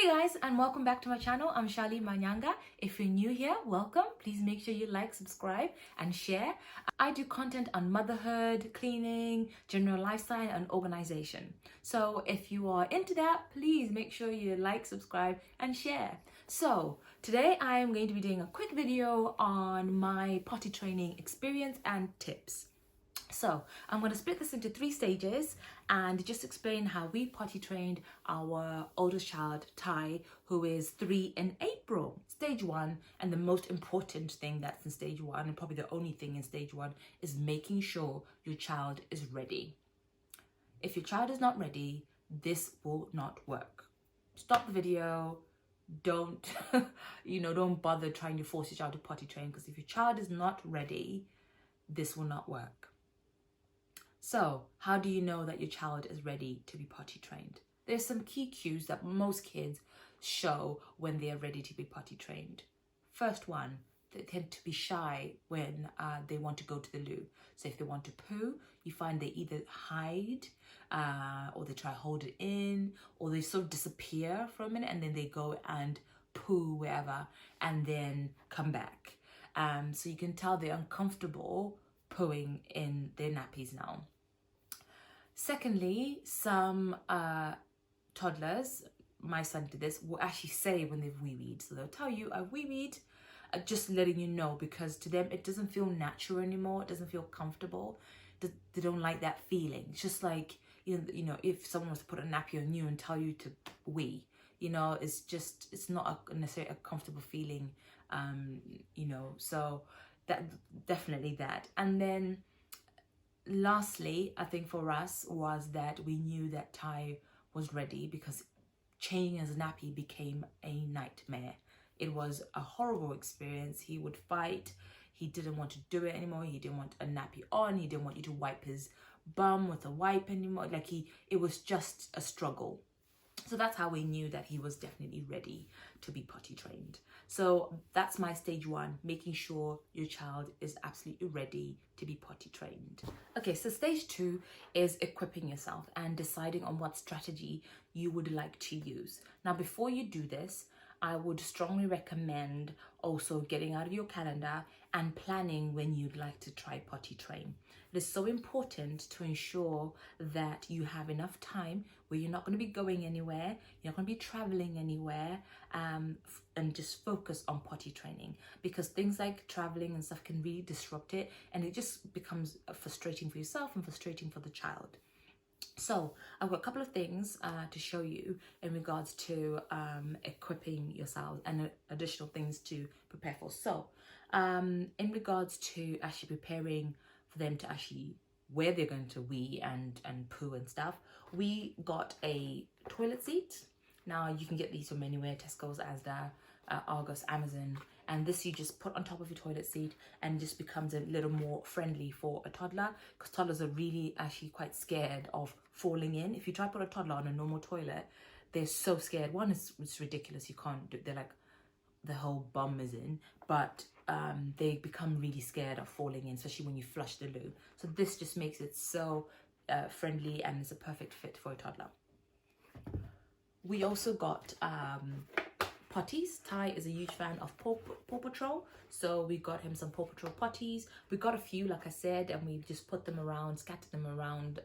Hey guys, and welcome back to my channel. I'm Shali Manyanga. If you're new here, welcome. Please make sure you like, subscribe and share. I do content on motherhood, cleaning, general lifestyle and organization. So if you are into that, please make sure you like, subscribe and share. So today I am going to be doing a quick video on my potty training experience and tips. So I'm going to split this into 3 stages and just explain how we potty trained our oldest child, Ty, who is 3 in April. Stage 1, and the most important thing that's in stage 1, and probably the only thing in stage 1, is making sure your child is ready. If your child is not ready, this will not work. Stop the video. Don't, don't bother trying to force your child to potty train, because if your child is not ready, this will not work. So, how do you know that your child is ready to be potty trained? There's some key cues that most kids show when they are ready to be potty trained. First one, they tend to be shy when they want to go to the loo. So if they want to poo, you find they either hide or they try to hold it in, or they sort of disappear for a minute and then they go and poo wherever and then come back. So you can tell they're uncomfortable pooing in their nappies now. Secondly, some toddlers, my son did this, will actually say when they've wee-weed. So they'll tell you, I wee-weed, just letting you know, because to them it doesn't feel natural anymore. It doesn't feel comfortable. They don't like that feeling. It's just like, if someone was to put a nappy on you and tell you to wee, it's not necessarily a comfortable feeling, so that definitely that. And then lastly, I think for us was that we knew that Ty was ready, because changing his nappy became a nightmare. It was a horrible experience. He would fight. He didn't want to do it anymore. He didn't want a nappy on. He didn't want you to wipe his bum with a wipe anymore. It was just a struggle. So that's how we knew that he was definitely ready to be potty trained. So that's my stage 1, making sure your child is absolutely ready to be potty trained. Okay, so stage 2 is equipping yourself and deciding on what strategy you would like to use. Now, before you do this, I would strongly recommend also getting out of your calendar and planning when you'd like to try potty train. It is so important to ensure that you have enough time where you're not going to be going anywhere, you're not going to be traveling anywhere, and just focus on potty training, because things like traveling and stuff can really disrupt it, and it just becomes frustrating for yourself and frustrating for the child. So I've got a couple of things to show you in regards to equipping yourself and additional things to prepare for. So in regards to actually preparing for them to actually where they're going to wee and poo and stuff, we got a toilet seat. Now you can get these from anywhere, Tesco's, Asda, Argos, Amazon, and this you just put on top of your toilet seat and just becomes a little more friendly for a toddler, because toddlers are really actually quite scared of falling in. If you try to put a toddler on a normal toilet, they're so scared. One, it's ridiculous, you can't do, they're like, the whole bum is in, but they become really scared of falling in, especially when you flush the loo. So this just makes it so friendly, and it's a perfect fit for a toddler. We also got potties. Ty is a huge fan of Paw Patrol, so we got him some Paw Patrol potties. We got a few, like I said, and we just put them around, scattered them around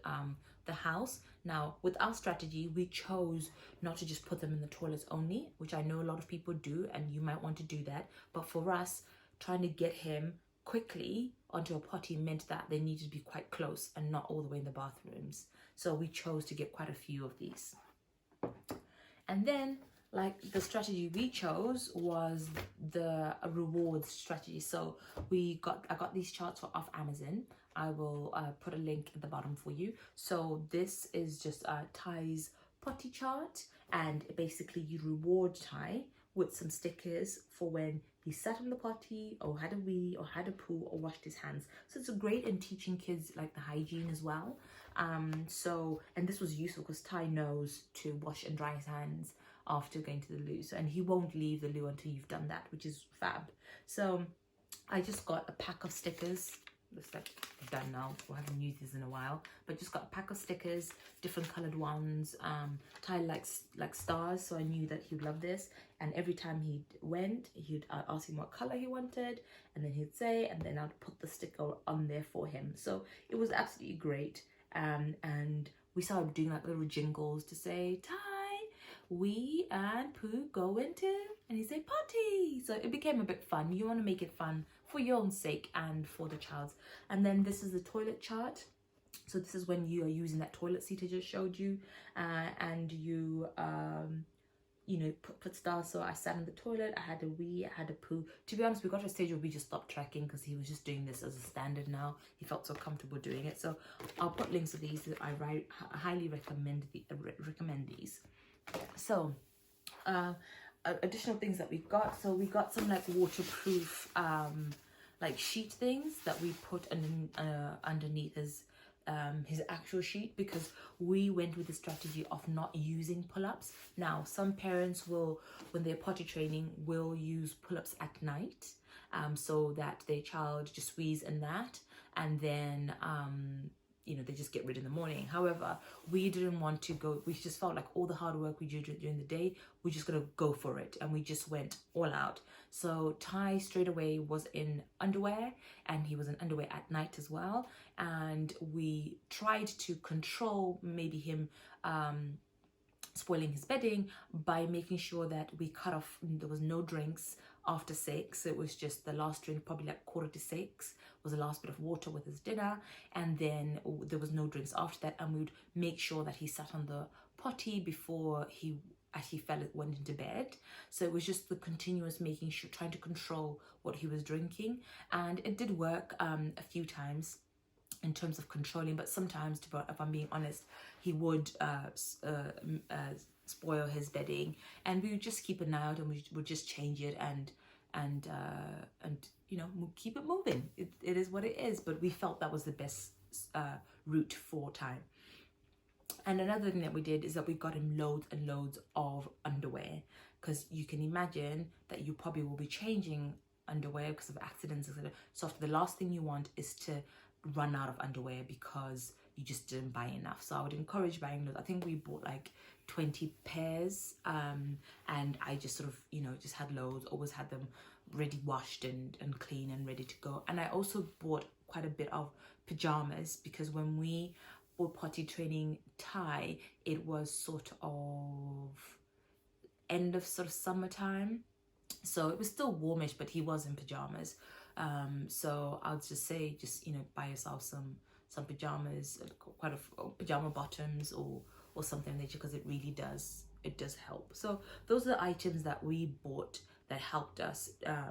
the house. Now, with our strategy, we chose not to just put them in the toilets only, which I know a lot of people do, and you might want to do that. But for us, trying to get him quickly onto a potty meant that they needed to be quite close and not all the way in the bathrooms. So we chose to get quite a few of these. And then, the strategy we chose was the rewards strategy. So I got these charts off Amazon. I will put a link at the bottom for you. So this is just Ty's potty chart, and basically you reward Ty with some stickers for when he sat on the potty or had a wee or had a poo or washed his hands. So it's great in teaching kids the hygiene as well. And this was useful because Ty knows to wash and dry his hands after going to the loo, and he won't leave the loo until you've done that, which is fab. So I just got a pack of stickers Looks like done now. We haven't used these in a while, but just got a pack of stickers, different colored ones. Ty likes like stars, so I knew that he'd love this. And every time he went, I'd ask him what color he wanted, and then he'd say, and then I'd put the sticker on there for him. So it was absolutely great. And we started doing like little jingles to say, Ty, we and Pooh go into, and he said potty. So it became a bit fun. You want to make it fun for your own sake and for the child's. And then this is the toilet chart. So this is when you are using that toilet seat I just showed you, and you you know, put stars. So I sat in the toilet, I had a wee, I had a poo. To be honest, we got to a stage where we just stopped tracking because he was just doing this as a standard now. He felt so comfortable doing it. So I'll put links to these. I highly recommend these. So additional things that we got. So we got some like waterproof like sheet things that we put underneath his actual sheet, because we went with the strategy of not using pull-ups. Now some parents will, when they're potty training, will use pull-ups at night so that their child just squeeze in that, and then you know, they just get rid in the morning. However, we didn't want to go. We just felt like all the hard work we did during the day, we're just gonna go for it, and we just went all out. So Ty straight away was in underwear, and he was in underwear at night as well. And we tried to control maybe him spoiling his bedding by making sure that we cut off, there was no drinks after 6. It was just the last drink, probably like 5:45 was the last bit of water with his dinner, and then there was no drinks after that. And we would make sure that he sat on the potty before he actually went into bed. So it was just the continuous making sure, trying to control what he was drinking, and it did work a few times in terms of controlling. But sometimes, if I'm being honest, he would spoil his bedding, and we would just keep an eye out, and we would just change it and you know, we'll keep it moving. It is what it is, but we felt that was the best route for time. And another thing that we did is that we got him loads and loads of underwear, because you can imagine that you probably will be changing underwear because of accidents, etc. So the last thing you want is to run out of underwear because you just didn't buy enough. So I would encourage buying those. I think we bought like 20 pairs, and I just sort of, you know, just had loads, always had them ready washed and clean and ready to go. And I also bought quite a bit of pajamas, because when we were potty training Ty, it was sort of end of sort of summertime, so it was still warmish, but he was in pajamas. So I'll just say, just, you know, buy yourself some pajamas, quite a pajama bottoms or something nature, because it really does help. So those are the items that we bought that helped us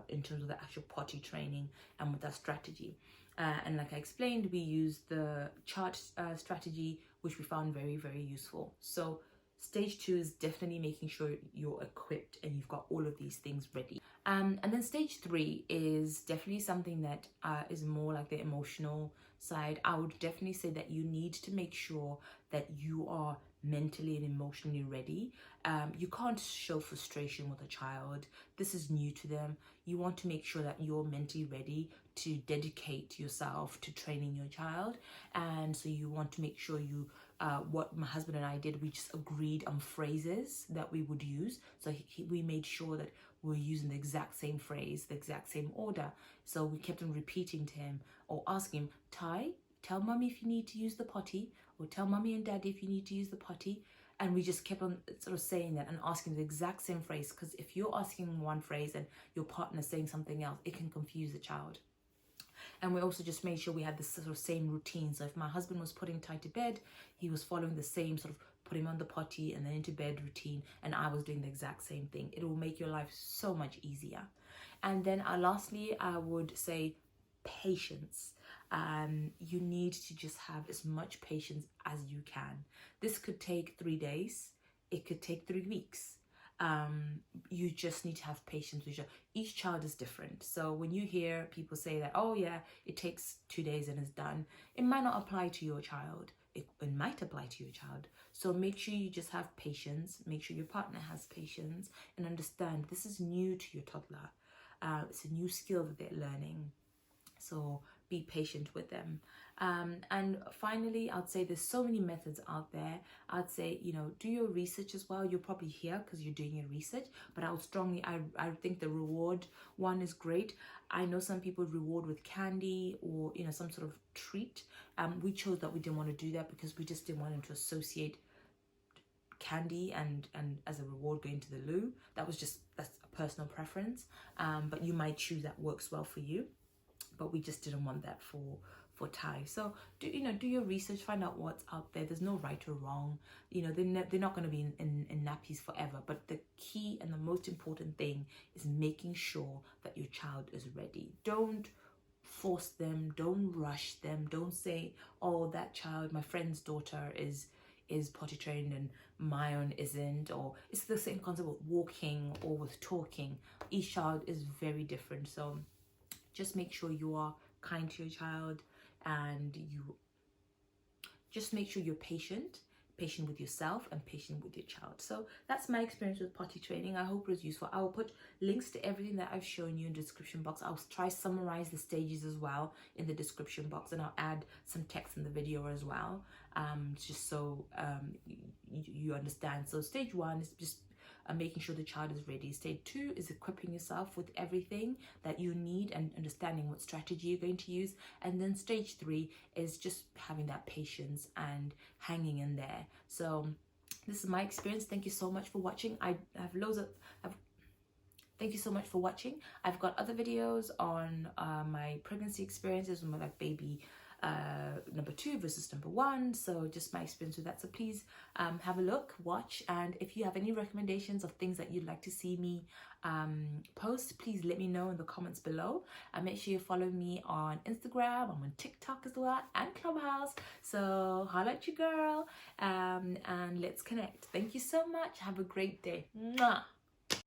in terms of the actual potty training and with our strategy. And like I explained, we used the chart strategy, which we found very, very useful. So stage 2 is definitely making sure you're equipped and you've got all of these things ready. And then stage 3 is definitely something that is more like the emotional side. I would definitely say that you need to make sure that you are mentally and emotionally ready. You can't show frustration with a child. This is new to them. You want to make sure that you're mentally ready to dedicate yourself to training your child. And so you want to make sure you, what my husband and I did, we just agreed on phrases that we would use. So we made sure that we're using the exact same phrase, the exact same order. So we kept on repeating to him or asking him, Ty, tell mommy if you need to use the potty, or tell mommy and daddy if you need to use the potty. And we just kept on sort of saying that and asking the exact same phrase, because if you're asking one phrase and your partner's saying something else, it can confuse the child. And we also just made sure we had this sort of same routine. So if my husband was putting Ty to bed, he was following the same sort of put him on the potty and then into bed routine, and I was doing the exact same thing. It will make your life so much easier. And then lastly, I would say patience. You need to just have as much patience as you can. This could take 3 days. It could take 3 weeks. You just need to have patience with each child is different. So when you hear people say that, oh yeah, it takes 2 days and it's done, it might not apply to your child. It might apply to your child. So make sure you just have patience. Make sure your partner has patience and understand this is new to your toddler. It's a new skill that they're learning. So be patient with them. And finally, I'd say there's so many methods out there. I'd say, you know, do your research as well. You're probably here because you're doing your research, but I would strongly, I think the reward one is great. I know some people reward with candy or, you know, some sort of treat. We chose that we didn't want to do that because we just didn't want them to associate candy and as a reward going to the loo. That's a personal preference. But you might choose that works well for you. But we just didn't want that for Thai. So do your research, find out what's out there. There's no right or wrong. You know, they're not going to be in nappies forever, but the key and the most important thing is making sure that your child is ready. Don't force them, don't rush them, don't say, oh, that child, my friend's daughter is potty trained and my own isn't. Or it's the same concept with walking or with talking. Each child is very different. So just make sure you are kind to your child, and you just make sure you're patient with yourself and patient with your child. So that's my experience with potty training. I hope it was useful. I will put links to everything that I've shown you in the description box. I'll try summarize the stages as well in the description box, and I'll add some text in the video as well, just so you understand. So stage 1 is just making sure the child is ready. Stage 2 is equipping yourself with everything that you need and understanding what strategy you're going to use. And then stage 3 is just having that patience and hanging in there. So this is my experience. Thank you so much for watching. I have thank you so much for watching. I've got other videos on my pregnancy experiences with my baby number 2 versus number 1, so just my experience with that. So please have a look, watch, and if you have any recommendations of things that you'd like to see me post, please let me know in the comments below. And make sure you follow me on Instagram. I'm on TikTok as well, and Clubhouse, so holla at your girl, and let's connect. Thank you so much. Have a great day. Mwah.